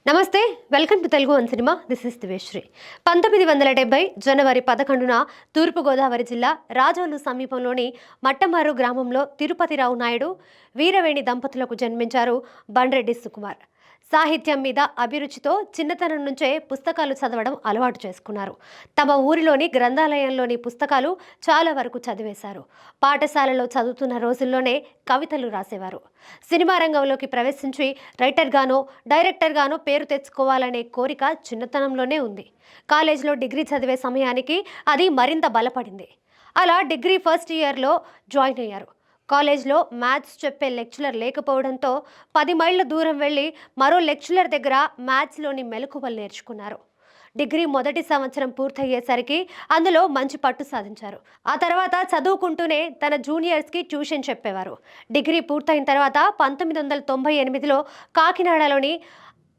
నమస్తే, welcome to Telugu one cinema. This is Diveshri. 1970 జనవరి 11న తూర్పుగోదావరి జిల్లా రాజోలు సమీపంలోని మట్టమారు గ్రామంలో తిరుపతిరావు నాయుడు, వీరవేణి దంపతులకు జన్మించారు బండ్రెడ్డి సుకుమార్. సాహిత్యం మీద అభిరుచితో చిన్నతనం నుంచే పుస్తకాలు చదవడం అలవాటు చేసుకున్నారు. తమ ఊరిలోని గ్రంథాలయంలోని పుస్తకాలు చాలా వరకు చదివేశారు. పాఠశాలలో చదువుతున్న రోజుల్లోనే కవితలు రాసేవారు. సినిమా రంగంలోకి ప్రవేశించి రైటర్గానో డైరెక్టర్గానో పేరు తెచ్చుకోవాలనే కోరిక చిన్నతనంలోనే ఉంది. కాలేజీలో డిగ్రీ చదివే సమయానికి అది మరింత బలపడింది. అలా డిగ్రీ ఫస్ట్ ఇయర్లో జాయిన్ అయ్యారు. కాలేజ్లో మ్యాథ్స్ చెప్పే లెక్చరర్ లేకపోవడంతో 10 మైళ్ళ దూరం వెళ్ళి మరో లెక్చరర్ దగ్గర మ్యాథ్స్లోని మెలకువలు నేర్చుకున్నారు. డిగ్రీ మొదటి సంవత్సరం పూర్తయ్యేసరికి అందులో మంచి పట్టు సాధించారు. ఆ తర్వాత చదువుకుంటూనే తన జూనియర్స్కి ట్యూషన్ చెప్పేవారు. డిగ్రీ పూర్తయిన తర్వాత 1998లో కాకినాడలోని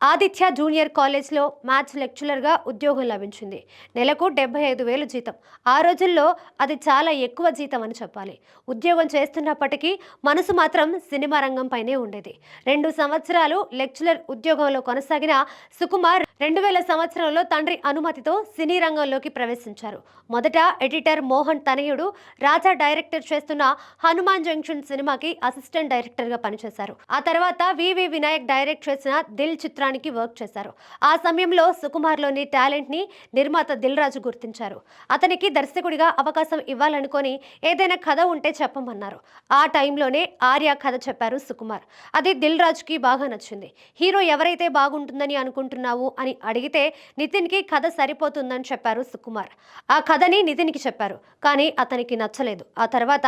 ఆదిత్య జూనియర్ కాలేజ్లో మ్యాథ్స్ లెక్చరర్గా ఉద్యోగం లభించింది. నెలకు 75,000 జీతం. ఆ రోజుల్లో అది చాలా ఎక్కువ జీతం అని చెప్పాలి. ఉద్యోగం చేస్తున్నప్పటికీ మనసు మాత్రం సినిమా రంగంపైనే ఉండేది. 2 సంవత్సరాలు లెక్చరర్ ఉద్యోగంలో కొనసాగిన సుకుమార్ 2000 సంవత్సరంలో తండ్రి అనుమతితో సినీ రంగంలోకి ప్రవేశించారు. మొదట ఎడిటర్ మోహన్ తనయుడు రాజా డైరెక్టర్ చేస్తున్న హనుమాన్ జంక్షన్ సినిమాకి అసిస్టెంట్ డైరెక్టర్గా పనిచేశారు. ఆ తర్వాత వివి వినాయక్ డైరెక్ట్ చేసిన దిల్ చిత్రానికి వర్క్ చేశారు. ఆ సమయంలో సుకుమార్లోని టాలెంట్ని నిర్మాత దిల్ రాజు గుర్తించారు. అతనికి దర్శకుడిగా అవకాశం ఇవ్వాలనుకొని ఏదైనా కథ ఉంటే చెప్పమన్నారు. ఆ టైంలోనే ఆర్య కథ చెప్పారు సుకుమార్. అది దిల్ రాజుకి బాగా నచ్చింది. హీరో ఎవరైతే బాగుంటుందని అనుకుంటున్నావు అని అడిగితే నితిన్కి కథ సరిపోతుందని చెప్పారు సుకుమార్. ఆ కథని నితిన్కి చెప్పారు, కానీ అతనికి నచ్చలేదు. ఆ తర్వాత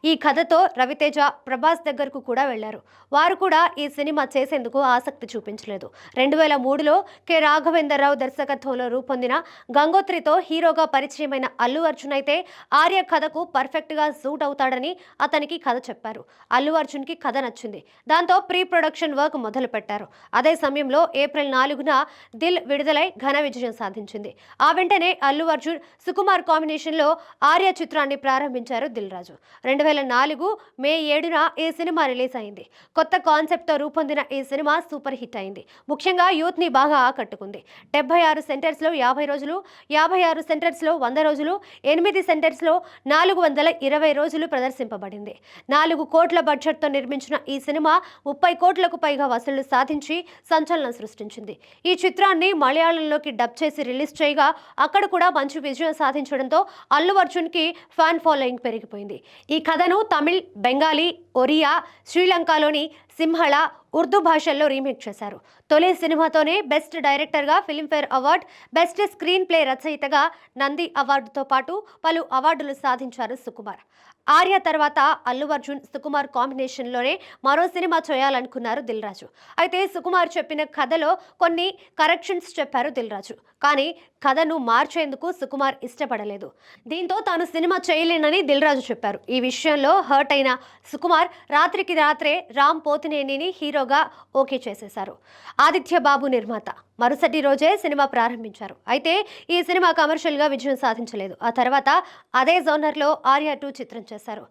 ఈ కథతో రవితేజ, ప్రభాస్ దగ్గరకు కూడా వెళ్లారు. వారు కూడా ఈ సినిమా చేసేందుకు ఆసక్తి చూపించలేదు. 2003లో కె రాఘవేంద్రరావు దర్శకత్వంలో రూపొందిన గంగోత్రితో హీరోగా పరిచయమైన అల్లు అర్జున్ అయితే ఆర్య కథకు పర్ఫెక్ట్గా సూట్ అవుతాడని అతనికి కథ చెప్పారు. అల్లు అర్జున్కి కథ నచ్చింది. దాంతో ప్రీ ప్రొడక్షన్ వర్క్ మొదలు పెట్టారు. అదే సమయంలో ఏప్రిల్ 4న దిల్ విడుదలై ఘన విజయం సాధించింది. ఆ వెంటనే అల్లు అర్జున్, సుకుమార్ కాంబినేషన్లో ఆర్య చిత్రాన్ని ప్రారంభించారు దిల్ రాజు. 2004 మే 7న ఈ సినిమా రిలీజ్ అయింది. కొత్త కాన్సెప్ట్తో రూపొందిన ఈ సినిమా సూపర్ హిట్ అయింది. ముఖ్యంగా యూత్ని బాగా ఆకట్టుకుంది. 76 సెంటర్స్లో 50 రోజులు, 56 సెంటర్స్లో 100 రోజులు, 8 సెంటర్స్లో 420 రోజులు ప్రదర్శింపబడింది. 4 కోట్ల బడ్జెట్తో నిర్మించిన ఈ సినిమా 30 కోట్లకు పైగా వసూళ్లు సాధించి సంచలనం సృష్టించింది. ఈ చిత్రాన్ని మలయాళంలోకి డబ్ చేసి రిలీజ్ చేయగా అక్కడ కూడా మంచి విజయం సాధించడంతో అల్లు అర్జున్కి ఫ్యాన్ ఫాలోయింగ్ పెరిగిపోయింది. ఈ కథను తమిళ్, బెంగాలీ, ఒరియా, శ్రీలంకలోని సింహళ, ఉర్దూ భాషల్లో రీమేక్ చేశారు. తొలి సినిమాతోనే బెస్ట్ డైరెక్టర్గా Filmfare award, best screen play రచయితగా నంది అవార్డుతో పాటు పలు అవార్డులు సాధించారు సుకుమార్. ఆర్య తర్వాత అల్లు అర్జున్, సుకుమార్ కాంబినేషన్లోనే మరో సినిమా చేయాలనుకున్నారు దిల్ రాజు. అయితే సుకుమార్ చెప్పిన కథలో కొన్ని కరెక్షన్స్ చెప్పారు దిల్ రాజు. కానీ కథను మార్చేందుకు సుకుమార్ ఇష్టపడలేదు. దీంతో తాను సినిమా చేయలేనని దిల్ రాజు చెప్పారు. ఈ విషయంలో హర్ట్ అయిన సుకుమార్ రాత్రికి రాత్రే రామ్ పోతినేనిని హీరోగా ఓకే చేసేశారు. ఆదిత్య బాబు నిర్మాత. మరుసటి రోజే సినిమా ప్రారంభించారు. అయితే ఈ సినిమా కమర్షియల్గా విజయం సాధించలేదు. ఆ తర్వాత అదే జోనర్లో ఆర్య 2 చిత్రం చేశారు.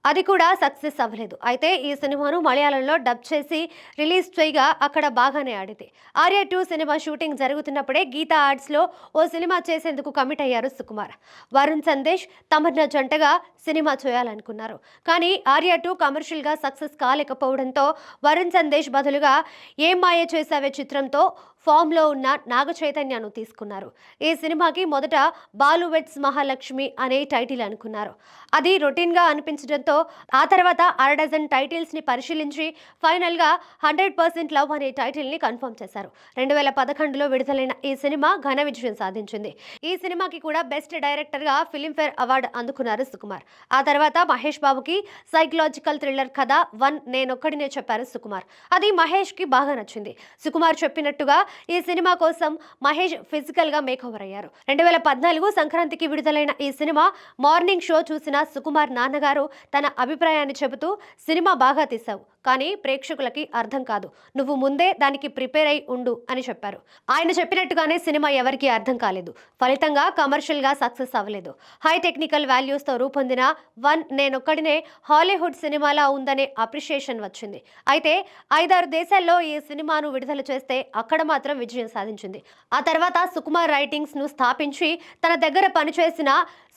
అది కూడా సక్సెస్ అవ్వలేదు. అయితే ఈ సినిమాను మలయాళంలో డబ్ చేసి రిలీజ్ చేయగా అక్కడ బాగానే ఆడింది. ఆర్య 2 సినిమా షూటింగ్ జరుగుతున్నప్పుడే గీతా ఆర్ట్స్లో ఓ సినిమా చేసేందుకు కమిట్ అయ్యారు సుకుమార్. వరుణ్ సందేశ్, తమన్నా జంటగా సినిమా చేయాలనుకున్నారు. కానీ ఆర్య 2 కమర్షియల్గా సక్సెస్ కాలేకపోవడంతో వరుణ్ సందేశ్ బదులుగా ఏం మాయ చేసావే చిత్రంతో ఫామ్లో ఉన్న నాగ చైతన్యను తీసుకున్నారు. ఈ సినిమాకి మొదట బాలు వెట్స్ మహాలక్ష్మి అనే టైటిల్ అనుకున్నారు. అది రొటీన్గా అనిపించడంతో ఆ తర్వాత 6 టైటిల్స్ని పరిశీలించి ఫైనల్గా 100% లవ్ అనే టైటిల్ని కన్ఫర్మ్ చేశారు. 2011లో విడుదలైన ఈ సినిమా ఘన విజయం సాధించింది. ఈ సినిమాకి కూడా బెస్ట్ డైరెక్టర్గా ఫిల్మ్ఫేర్ అవార్డు అందుకున్నారు సుకుమార్. ఆ తర్వాత మహేష్ బాబుకి సైకలాజికల్ థ్రిల్లర్ కథ 1 నేనొక్కడినే చెప్పారు సుకుమార్. అది మహేష్కి బాగా నచ్చింది. సుకుమార్ చెప్పినట్టుగా ఈ సినిమా కోసం మహేష్ ఫిజికల్గా మేకోవర్ అయ్యారు. 2014 సంక్రాంతికి విడుదలైన ఈ సినిమా మార్నింగ్ షో చూసిన సుకుమార్ నాన్నగారు తన అభిప్రాయాన్ని చెబుతూ సినిమా బాగా తీశావు, కానీ ప్రేక్షకులకి అర్థం కాదు. నువ్వు ముందే దానికి ప్రిపేర్ అయి ఉండు అని చెప్పారు. ఆయన చెప్పినట్టుగానే సినిమా ఎవరికీ అర్థం కాలేదు. ఫలితంగా కమర్షియల్గా సక్సెస్ అవ్వలేదు. హై టెక్నికల్ వాల్యూస్తో రూపొందిన వన్ నేనొక్కడినే హాలీవుడ్ సినిమాలా ఉందనే అప్రిషియేషన్ వచ్చింది. అయితే 5-6 దేశాల్లో ఈ సినిమాను విడుదల చేస్తే అక్కడ మాత్రం విజయం సాధించింది. ఆ తర్వాత సుకుమార్ రైటింగ్స్ ను స్థాపించి తన దగ్గర పనిచేసిన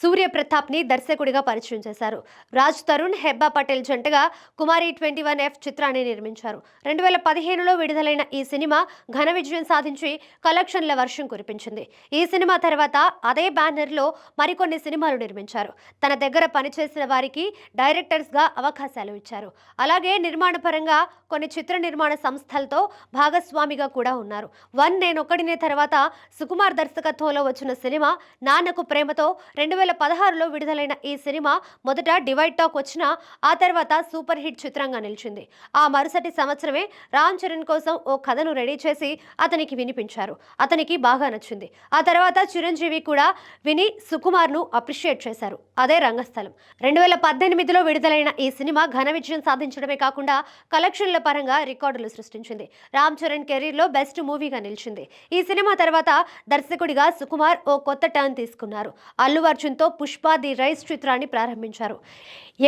సూర్య ప్రతాప్ ని దర్శకుడిగా పరిచయం చేశారు. రాజ్ తరుణ్, హెబ్బా పటేల్ జంటగా కుమారి 21F చిత్రాన్ని నిర్మించారు. 2015లో విడుదలైన ఈ సినిమా ఘన విజయం సాధించి కలెక్షన్ల వర్షం కురిపించింది. ఈ సినిమా తర్వాత అదే బ్యానర్ లో మరికొన్ని సినిమాలు నిర్మించారు. తన దగ్గర పనిచేసిన వారికి డైరెక్టర్స్ గా అవకాశాలు ఇచ్చారు. అలాగే నిర్మాణ పరంగా కొన్ని చిత్ర నిర్మాణ సంస్థలతో భాగస్వామిగా కూడా ఉన్నారు. వన్ నేనొక్కడినే తర్వాత సుకుమార్ దర్శకత్వంలో వచ్చిన సినిమా నాన్నకు ప్రేమతో 2016లో విడుదలైన ఈ సినిమా మొదట డివైడ్ టాక్ వచ్చినా ఆ తర్వాత సూపర్ హిట్ చిత్రంగా నిలిచింది. ఆ మరుసటి సంవత్సరమే రామ్ చరణ్ కోసం ఓ కథను రెడీ చేసి అతనికి వినిపించారు. అతనికి బాగా నచ్చింది. ఆ తర్వాత చిరంజీవి కూడా విని సుకుమార్ ను అప్రిషియేట్ చేశారు. అదే రంగస్థలం. 2018లో విడుదలైన ఈ సినిమా ఘన విజయం సాధించడమే కాకుండా కలెక్షన్ల పరంగా రికార్డులు సృష్టించింది. రామ్ చరణ్ కెరీర్ లో బెస్ట్ మూవీగా నిలిచింది. ఈ సినిమా తర్వాత దర్శకుడిగా సుకుమార్ ఓ కొత్త టర్న్ తీసుకున్నారు. అల్లు అర్జున్ తో పుష్ప ది రైస్ చిత్రాన్ని ప్రారంభించారు.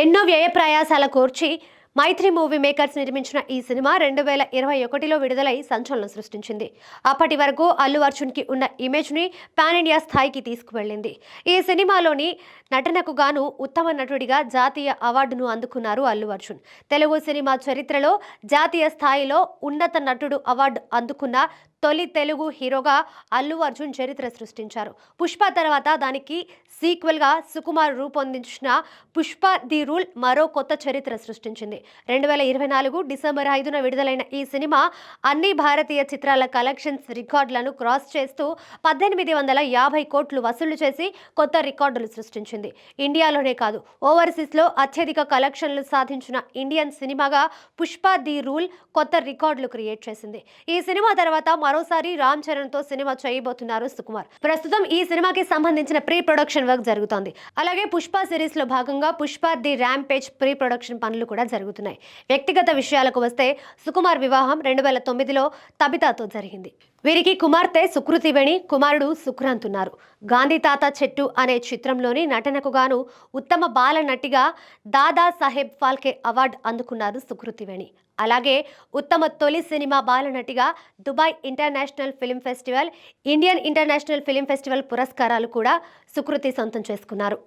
ఎన్నో వ్యయ ప్రయాసాల కోర్చి మైత్రి మూవీ మేకర్స్ నిర్మించిన ఈ సినిమా 2021లో విడుదలై సంచలనం సృష్టించింది. అప్పటి వరకు అల్లు అర్జున్ కి ఉన్న ఇమేజ్ ని పాన్ ఇండియా స్థాయికి తీసుకువెళ్ళింది. ఈ సినిమాలోని నటనకు గాను ఉత్తమ నటుడిగా జాతీయ అవార్డును అందుకున్నారు అల్లు అర్జున్. తెలుగు సినిమా చరిత్రలో జాతీయ స్థాయిలో ఉన్నత నటుడు అవార్డు అందుకున్న తొలి తెలుగు హీరోగా అల్లు అర్జున్ చరిత్ర సృష్టించారు. పుష్ప తర్వాత దానికి సీక్వెల్ గా సుకుమార్ రూపొందించిన పుష్ప ది రూల్ మరో కొత్త చరిత్ర సృష్టించింది. 2024 డిసెంబర్ 5న విడుదలైన ఈ సినిమా అన్ని భారతీయ చిత్రాల కలెక్షన్స్ రికార్డులను క్రాస్ చేస్తూ 1850 కోట్లు వసూలు చేసి కొత్త రికార్డులు సృష్టించింది. ఇండియాలోనే కాదు, ఓవర్సీస్ లో అత్యధిక కలెక్షన్లు సాధించిన ఇండియన్ సినిమాగా పుష్ప ది రూల్ కొత్త రికార్డులు క్రియేట్ చేసింది. ఈ సినిమా తర్వాత మరోసారి రామ్ చరణ్ తో సినిమా చేయబోతున్నారు సుకుమార్. ప్రస్తుతం ఈ సినిమాకి సంబంధించిన ప్రీ ప్రొడక్షన్ వర్క్ జరుగుతోంది. అలాగే పుష్ప సిరీస్ లో భాగంగా Pushpa the rampage pre production పనులు కూడా జరుగుతున్నాయి. వ్యక్తిగత విషయాలకు వస్తే సుకుమార్ వివాహం 2009లో తబితాతో జరిగింది. వీరికి కుమార్తె సుకృతివేణి, కుమారుడు సుక్రాంత్ ఉన్నారు. గాంధీ తాత చెట్టు అనే చిత్రంలోని నటనకు గాను ఉత్తమ బాల నటిగా దాదా సాహెబ్ ఫాల్కే అవార్డు అందుకున్నారు సుకృతివేణి. అలాగే ఉత్తమ తొలి సినిమా బాలనటిగా Dubai international film festival, Indian international film festival పురస్కారాలు కూడా సుకృతి సొంతం చేసుకున్నారు.